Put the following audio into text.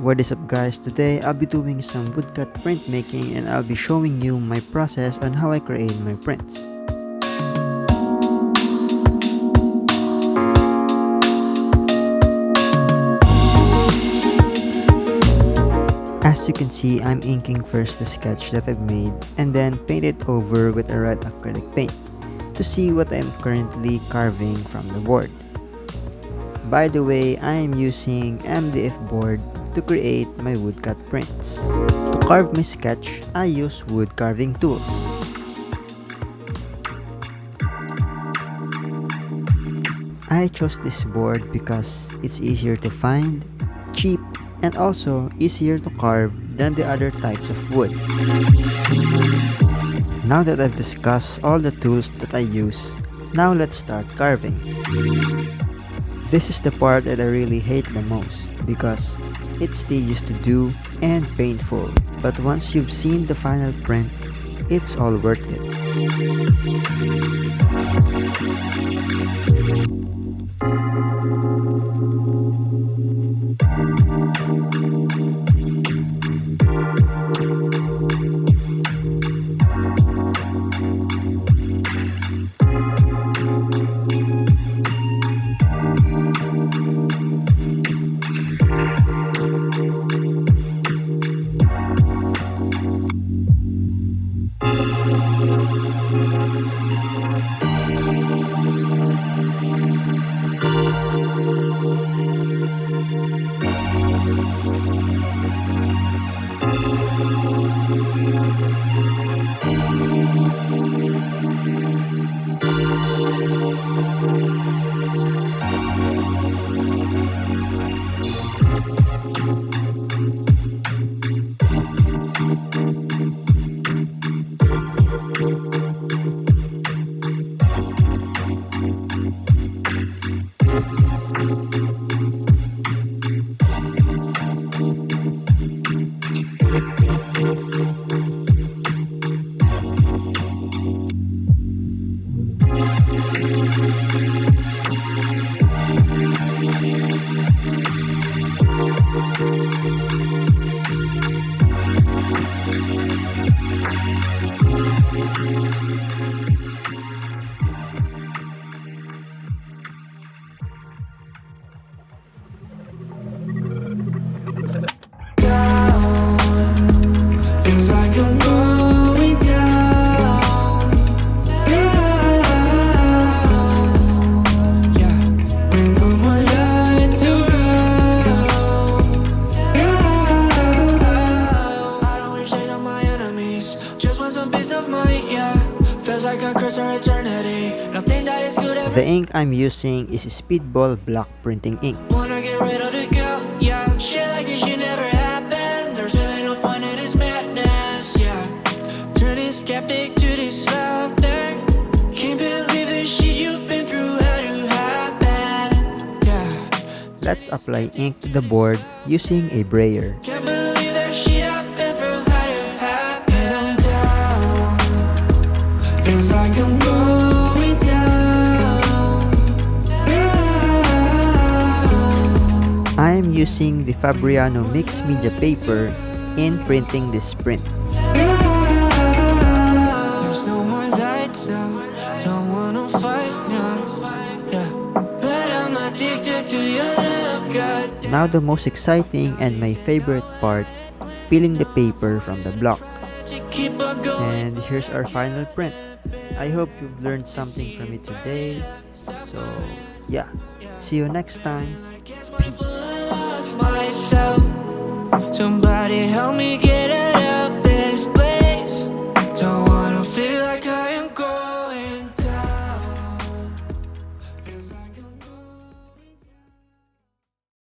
What is up guys, today I'll be doing some woodcut printmaking and I'll be showing you my process on how I create my prints. As you can see, I'm inking first the sketch that I've made and then paint it over with a red acrylic paint to see what I'm currently carving from the board. By the way, I am using MDF board to create my woodcut prints. To carve my sketch, I use wood carving tools. I chose this board because it's easier to find, cheap, and also easier to carve than the other types of wood. Now that I've discussed all the tools that I use, now let's start carving. This is the part that I really hate the most because it's tedious to do and painful, but once you've seen the final print, it's all worth it. The ink I'm using is Speedball Block Printing ink. Wanna get rid of the guilt, yeah. Shit like this shit never happened. There's really no point in this madness, yeah. Turning skeptic to this something. Can't believe the shit you've been through had to happen, yeah. Let's apply ink to the board using a brayer. Can't believe that shit I've been through had to happen. And I'm down. Feels like I'm going down. I am using the Fabriano mixed media paper in printing this print. There's no more lights now. Don't wanna fight now. Yeah. But I'm addicted to your love, God. Now the most exciting and my favorite part, peeling the paper from the block. And here's our final print. I hope you've learned something from it today. So yeah, see you next time. Peace. Myself, somebody help me get